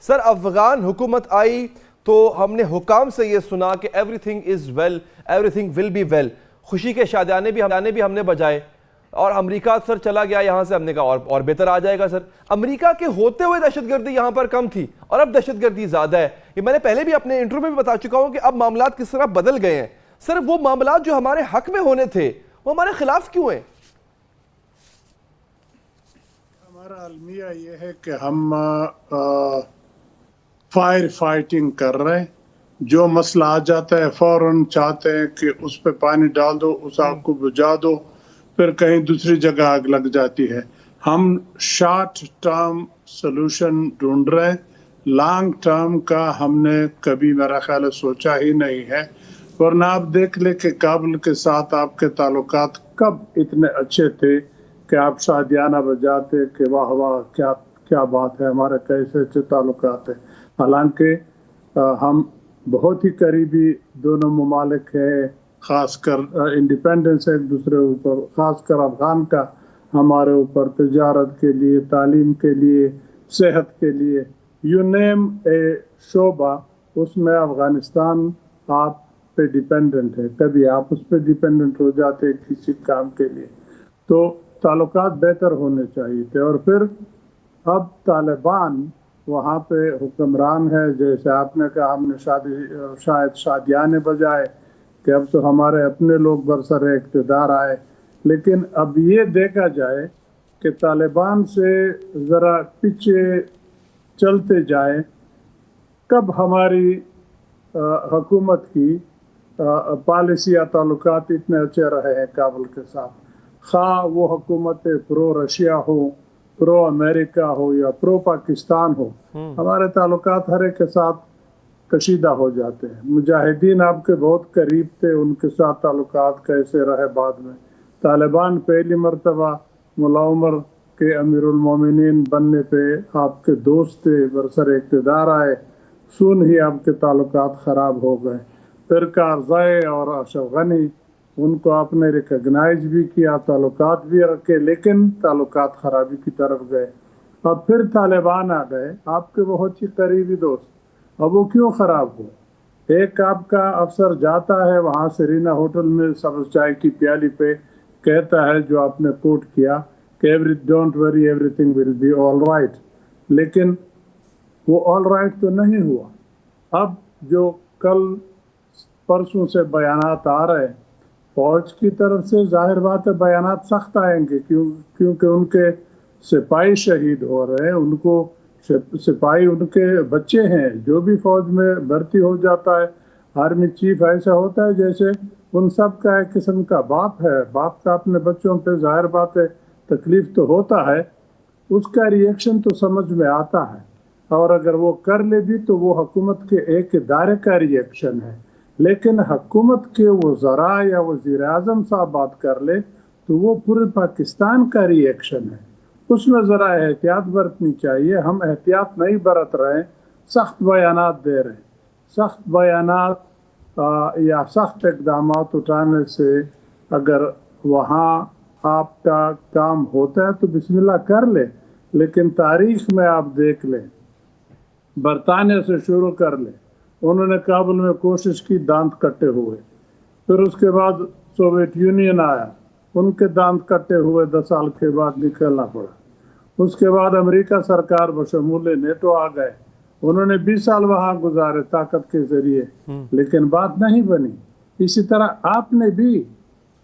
سر افغان حکومت آئی تو ہم نے حکام سے یہ سنا کہ everything is well, everything will be well, خوشی کے شادیانے بھی ہم نے بجائے، اور امریکہ سر چلا گیا یہاں سے، ہم نے کہا اور بہتر آ جائے گا سر۔ امریکہ کے ہوتے ہوئے دہشت گردی یہاں پر کم تھی اور اب دہشت گردی زیادہ ہے۔ یہ میں نے پہلے بھی اپنے انٹرویو میں بھی بتا چکا ہوں کہ اب معاملات کس طرح بدل گئے ہیں۔ سر وہ معاملات جو ہمارے حق میں ہونے تھے وہ ہمارے خلاف کیوں ہیں؟ ہمارا المیہ یہ ہے کہ ہم فائر فائٹنگ کر رہے ہیں، جو مسئلہ آ جاتا ہے فوراً چاہتے ہیں کہ اس پہ پانی ڈال دو، اس آگ کو بجھا دو، پھر کہیں دوسری جگہ آگ لگ جاتی ہے۔ ہم شارٹ ٹرم سلوشن ڈھونڈ رہے ہیں، لانگ ٹرم کا ہم نے کبھی میرا خیال ہے سوچا ہی نہیں ہے۔ ورنہ آپ دیکھ لیں کہ کابل کے ساتھ آپ کے تعلقات کب اتنے اچھے تھے کہ آپ شادیانہ بجاتے کہ واہ واہ کیا بات ہے، ہمارے کیسے اچھے تعلقات ہیں۔ حالانکہ ہم بہت ہی قریبی دونوں ممالک ہیں، خاص کر انڈیپینڈنس ایک دوسرے اوپر، خاص کر افغان کا ہمارے اوپر، تجارت کے لیے، تعلیم کے لیے، صحت کے لیے، یو نیم اے شعبہ، اس میں افغانستان آپ پہ ڈیپینڈنٹ ہے۔ کبھی آپ اس پہ ڈیپینڈنٹ ہو جاتے کسی کام کے لیے، تو تعلقات بہتر ہونے چاہیے تھے۔ اور پھر اب طالبان وہاں پہ حکمران ہے، جیسے آپ نے کہا ہم نے شاید شادیانے بجائے کہ اب تو ہمارے اپنے لوگ برسر اقتدار آئے، لیکن اب یہ دیکھا جائے کہ طالبان سے ذرا پیچھے چلتے جائیں، کب ہماری حکومت کی پالیسی یا تعلقات اتنے اچھے رہے ہیں کابل کے ساتھ، خواہ وہ حکومت پرو رشیا ہو، پرو امریکہ ہو یا پرو پاکستان ہو، ہمارے تعلقات ہر ایک کے ساتھ کشیدہ ہو جاتے ہیں۔ مجاہدین آپ کے بہت قریب تھے، ان کے ساتھ تعلقات کیسے رہے بعد میں؟ طالبان پہلی مرتبہ ملا عمر کے امیر المومنین بننے پہ آپ کے دوست تھے، برسر اقتدار آئے، سون ہی آپ کے تعلقات خراب ہو گئے۔ پھر کارزئی اور اشرف غنی، ان کو آپ نے ریکگنائز بھی کیا، تعلقات بھی رکھے، لیکن تعلقات خرابی کی طرف گئے۔ اب پھر طالبان آ گئے، آپ کے بہت ہی قریبی دوست، اب وہ کیوں خراب ہو؟ ایک آپ کا افسر جاتا ہے وہاں سرینا ہوٹل میں سبز چائے کی پیالی پہ کہتا ہے جو آپ نے کوٹ کیا کہ don't worry everything will be all right, لیکن وہ آل رائٹ تو نہیں ہوا۔ اب جو کل پرسوں سے بیانات آ رہے ہیں فوج کی طرف سے، ظاہر بات ہے بیانات سخت آئیں گے، کیونکہ ان کے سپاہی شہید ہو رہے ہیں، ان کو سپاہی ان کے بچے ہیں۔ جو بھی فوج میں بھرتی ہو جاتا ہے، آرمی چیف ایسا ہوتا ہے جیسے ان سب کا ایک قسم کا باپ ہے، باپ کا اپنے بچوں پہ ظاہر بات ہے تکلیف تو ہوتا ہے، اس کا ریئیکشن تو سمجھ میں آتا ہے، اور اگر وہ کر لے بھی تو وہ حکومت کے ایک ادارے کا ریئیکشن ہے۔ لیکن حکومت کے وزراء یا وزیر اعظم صاحب بات کر لے تو وہ پورے پاکستان کا ریئیکشن ہے، اس میں ذرا احتیاط برتنی چاہیے۔ ہم احتیاط نہیں برت رہے، سخت بیانات دے رہے ہیں۔ سخت بیانات یا سخت اقدامات اٹھانے سے اگر وہاں آپ کا کام ہوتا ہے تو بسم اللہ کر لے، لیکن تاریخ میں آپ دیکھ لیں، برطانیہ سے شروع کر لیں، انہوں نے کابل میں کوشش کی، دانت کٹے ہوئے۔ پھر اس کے بعد سوویت یونین آیا، ان کے دانت کٹے ہوئے 10 سال کے بعد نکلنا پڑا۔ اس کے بعد امریکہ سرکار بشمول نیٹو آ گئے، انہوں نے 20 سال وہاں گزارے طاقت کے ذریعے، لیکن بات نہیں بنی۔ اسی طرح آپ نے بھی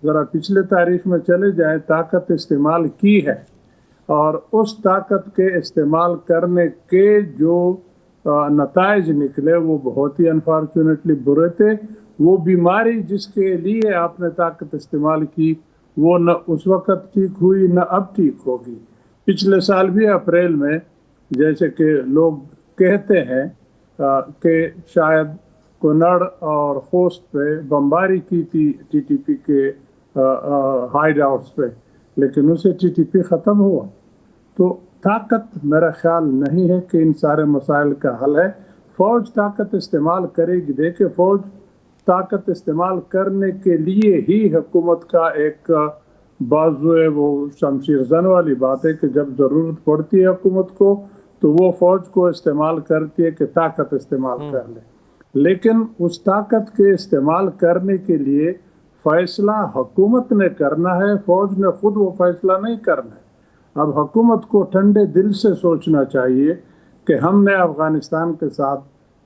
ذرا پچھلے تاریخ میں چلے جائیں، طاقت استعمال کی ہے، اور اس طاقت کے استعمال کرنے کے جو نتائج نکلے وہ بہت ہی انفارچونیٹلی برے تھے۔ وہ بیماری جس کے لیے آپ نے طاقت استعمال کی وہ نہ اس وقت ٹھیک ہوئی نہ اب ٹھیک ہوگی۔ پچھلے سال بھی اپریل میں جیسے کہ لوگ کہتے ہیں کہ شاید کنڑ اور خوست پہ بمباری کی تھی ٹی ٹی پی کے ہائیڈ آؤٹس پہ، لیکن اسے ٹی ٹی پی ختم ہوا۔ تو طاقت میرا خیال نہیں ہے کہ ان سارے مسائل کا حل ہے۔ فوج طاقت استعمال کرے گی، دیکھیں فوج طاقت استعمال کرنے کے لیے ہی حکومت کا ایک بازو ہے، وہ شمشیر زن والی بات ہے کہ جب ضرورت پڑتی ہے حکومت کو تو وہ فوج کو استعمال کرتی ہے کہ طاقت استعمال کر لے، لیکن اس طاقت کے استعمال کرنے کے لیے فیصلہ حکومت نے کرنا ہے، فوج نے خود وہ فیصلہ نہیں کرنا ہے۔ اب حکومت کو ٹھنڈے دل سے سوچنا چاہیے کہ ہم نے افغانستان کے ساتھ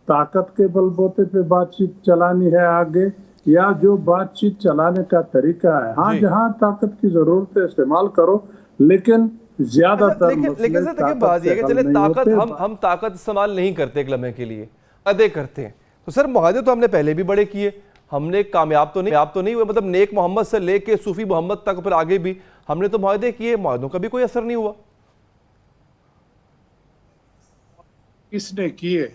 طاقت کے بل بوتے پہ بات چیت چلانی ہے آگے، یا جو بات چیت چلانے کا طریقہ ہے، ہاں جہاں طاقت کی ضرورت ہے استعمال کرو، لیکن زیادہ تر لیکن سر دیکھیں بات یہ ہے کہ چلے طاقت ہم طاقت استعمال نہیں کرتے ایک لمحے کے لیے، معاہدے کرتے ہیں، تو سر معاہدے تو ہم نے پہلے بھی بڑے کیے، ہم نے کامیاب تو نہیں ہوئے، مطلب نیک محمد سے لے کے صوفی محمد تک پھر آگے بھی ہم نے تو معاہدے کیے، معاہدوں کا بھی کوئی اثر نہیں ہوا۔ کس نے کیے؟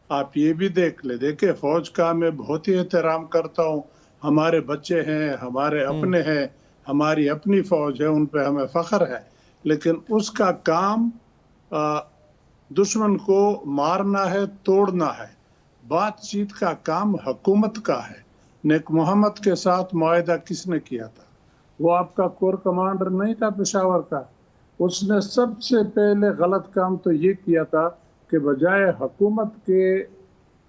آپ یہ بھی دیکھ لیں، دیکھیں فوج کا میں بہت ہی احترام کرتا ہوں، ہمارے بچے ہیں، ہمارے اپنے ہیں، ہماری اپنی فوج ہے، ان پہ ہمیں فخر ہے، لیکن اس کا کام دشمن کو مارنا ہے، توڑنا ہے۔ بات چیت کا کام حکومت کا ہے۔ نیک محمد کے ساتھ معاہدہ کس نے کیا تھا؟ وہ آپ کا کور کمانڈر نہیں تھا پشاور کا؟ اس نے سب سے پہلے غلط کام تو یہ کیا تھا کہ بجائے حکومت کے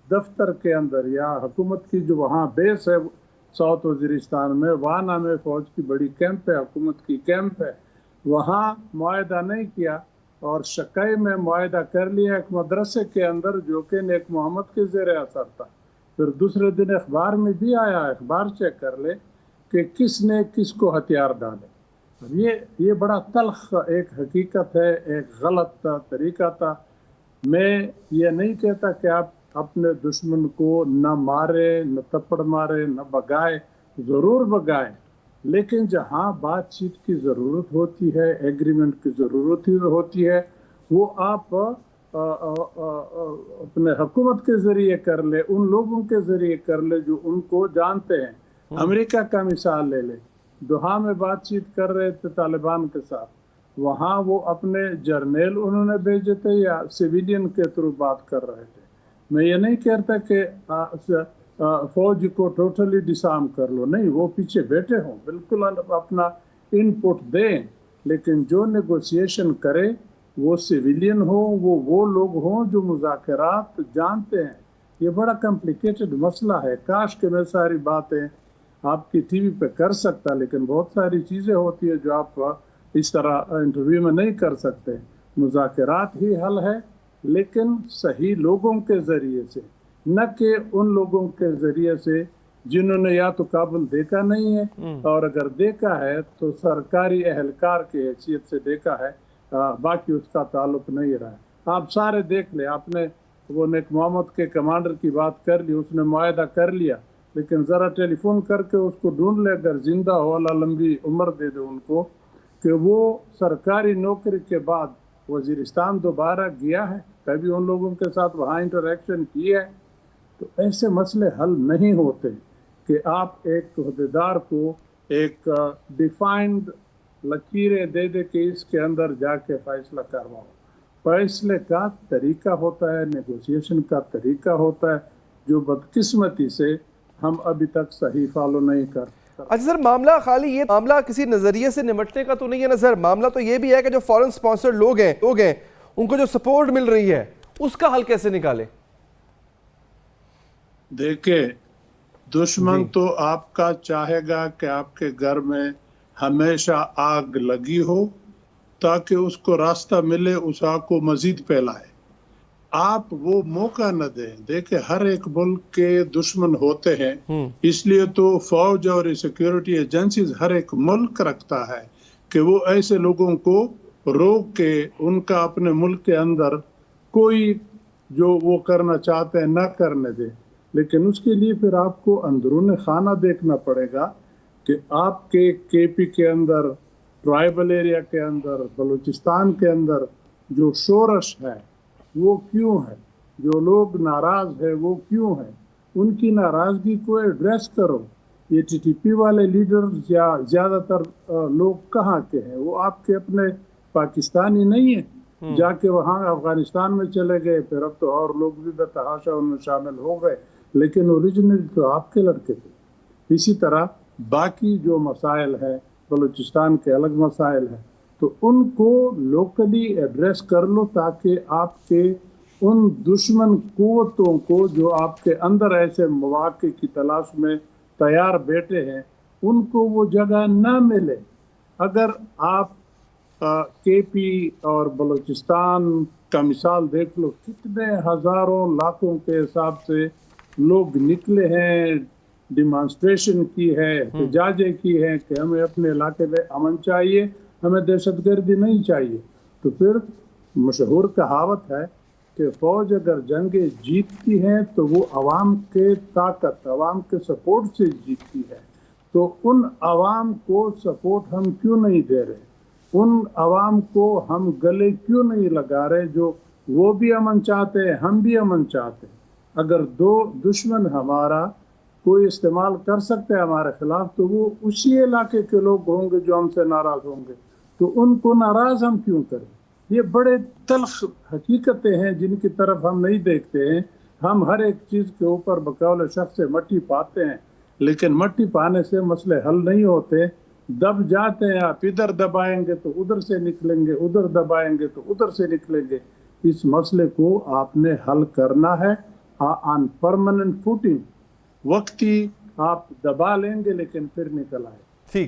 دفتر کے اندر یا حکومت کی جو وہاں بیس ہے ساؤتھ وزیرستان میں، وانا میں فوج کی بڑی کیمپ ہے، حکومت کی کیمپ ہے، وہاں معاہدہ نہیں کیا اور شکائی میں معاہدہ کر لیا ایک مدرسے کے اندر جو کہ نیک محمد کے زیر اثر تھا۔ پھر دوسرے دن اخبار میں بھی آیا، اخبار چیک کر لے کہ کس نے کس کو ہتھیار ڈالے۔ یہ بڑا تلخ ایک حقیقت ہے، ایک غلط طریقہ تھا۔ میں یہ نہیں کہتا کہ آپ اپنے دشمن کو نہ مارے، نہ تپڑ مارے، نہ بگائے، ضرور بگائے، لیکن جہاں بات چیت کی ضرورت ہوتی ہے، ایگریمنٹ کی ضرورت ہوتی ہے، وہ آپ اپنے حکومت کے ذریعے کر لے، ان لوگوں کے ذریعے کر لے جو ان کو جانتے ہیں۔ امریکہ کا مثال لے لے، دوحہ میں بات چیت کر رہے تھے طالبان کے ساتھ، وہاں وہ اپنے جرنیل انہوں نے بھیجے تھے یا سیویلین کے تھرو بات کر رہے تھے۔ میں یہ نہیں کہتا کہ فوج کو ٹوٹلی ڈسارم کر لو، نہیں، وہ پیچھے بیٹھے ہوں، بالکل اپنا ان پٹ دیں، لیکن جو نیگوسیشن کرے وہ سیویلین ہو، وہ لوگ ہوں جو مذاکرات جانتے ہیں۔ یہ بڑا کمپلیکیٹڈ مسئلہ ہے، کاش کہ میں ساری باتیں آپ کی ٹی وی پہ کر سکتا، لیکن بہت ساری چیزیں ہوتی ہیں جو آپ اس طرح انٹرویو میں نہیں کر سکتے۔ مذاکرات ہی حل ہے، لیکن صحیح لوگوں کے ذریعے سے، نہ کہ ان لوگوں کے ذریعے سے جنہوں نے یا تو کابل دیکھا نہیں ہے، اور اگر دیکھا ہے تو سرکاری اہلکار کی حیثیت سے دیکھا ہے، باقی اس کا تعلق نہیں رہا ہے۔ آپ سارے دیکھ لیں، آپ نے وہ نیک محمد کے کمانڈر کی بات کر لی، اس نے معاہدہ کر لیا، لیکن ذرا ٹیلی فون کر کے اس کو ڈھونڈ لے، اگر زندہ ہو اللہ لمبی عمر دے دے ان کو، کہ وہ سرکاری نوکری کے بعد وزیرستان دوبارہ گیا ہے، کبھی ان لوگوں کے ساتھ وہاں انٹریکشن کی ہے۔ تو ایسے مسئلے حل نہیں ہوتے کہ آپ ایک عہدیدار کو ایک ڈیفائنڈ لکیریں دے دے کہ اس کے اندر جا کے فیصلہ کرواؤ۔ فیصلے کا طریقہ ہوتا ہے، نیگوسیشن کا طریقہ ہوتا ہے، جو بدقسمتی سے ہم ابھی تک صحیح فالو نہیں کرتے۔ اچھا سر، معاملہ خالی یہ معاملہ کسی نظریے سے نمٹنے کا تو نہیں ہے نا سر، معاملہ تو یہ بھی ہے کہ جو فورن سپانسر لوگ ہیں ان کو جو سپورٹ مل رہی ہے اس کا حل کیسے نکالے؟ دیکھیں، دشمن تو آپ کا چاہے گا کہ آپ کے گھر میں ہمیشہ آگ لگی ہو تاکہ اس کو راستہ ملے، اس آگ کو مزید پھیلائے۔ آپ وہ موقع نہ دیں۔ دیکھیں، ہر ایک ملک کے دشمن ہوتے ہیں، اس لیے تو فوج اور سیکیورٹی ایجنسیز ہر ایک ملک رکھتا ہے کہ وہ ایسے لوگوں کو روک کے ان کا اپنے ملک کے اندر کوئی جو وہ کرنا چاہتے ہیں نہ کرنے دے۔ لیکن اس کے لیے پھر آپ کو اندرون خانہ دیکھنا پڑے گا کہ آپ کے کے پی کے اندر، ٹرائبل ایریا کے اندر، بلوچستان کے اندر جو شورش ہے وہ کیوں ہے، جو لوگ ناراض ہیں وہ کیوں ہیں، ان کی ناراضگی کو ایڈریس کرو۔ یہ ٹی ٹی پی والے لیڈرز یا زیادہ تر لوگ کہاں کے ہیں؟ وہ آپ کے اپنے پاکستانی نہیں ہیں، جا کے وہاں افغانستان میں چلے گئے، پھر اب تو اور لوگ بھی بتحاشا ان میں شامل ہو گئے، لیکن اوریجنل تو آپ کے لڑکے تھے۔ اسی طرح باقی جو مسائل ہیں، بلوچستان کے الگ مسائل ہیں، تو ان کو لوکلی ایڈریس کر لو تاکہ آپ کے ان دشمن قوتوں کو جو آپ کے اندر ایسے مواقع کی تلاش میں تیار بیٹھے ہیں ان کو وہ جگہ نہ ملے. اگر آپ کے پی اور بلوچستان کا مثال دیکھ لو، کتنے ہزاروں لاکھوں کے حساب سے لوگ نکلے ہیں، ڈیمانسٹریشن کی ہے، احتجاجیں کی ہیں کہ ہمیں اپنے علاقے میں امن چاہیے، ہمیں دہشت گردی نہیں چاہیے. تو پھر مشہور کہاوت ہے کہ فوج اگر جنگیں جیتتی ہیں تو وہ عوام کے طاقت، عوام کے سپورٹ سے جیتتی ہے. تو ان عوام کو سپورٹ ہم کیوں نہیں دے رہے، ان عوام کو ہم گلے کیوں نہیں لگا رہے جو وہ بھی امن چاہتے ہیں، ہم بھی امن چاہتے ہیں. اگر دو دشمن ہمارا کوئی استعمال کر سکتے ہیں ہمارے خلاف تو وہ اسی علاقے کے لوگ ہوں گے جو ہم سے ناراض ہوں گے. تو ان کو ناراض ہم کیوں کریں؟ یہ بڑے تلخ حقیقتیں ہیں جن کی طرف ہم نہیں دیکھتے ہیں. ہم ہر ایک چیز کے اوپر بقول شخص سے مٹی پاتے ہیں، لیکن مٹی پانے سے مسئلے حل نہیں ہوتے. دب جاتے ہیں، آپ ادھر دبائیں گے تو ادھر سے نکلیں گے، ادھر دبائیں گے تو ادھر سے نکلیں گے. اس مسئلے کو آپ نے حل کرنا ہے آن پرماننٹ فوٹنگ. وقتی آپ دبا لیں گے لیکن پھر نکل آئے. ٹھیک ہے.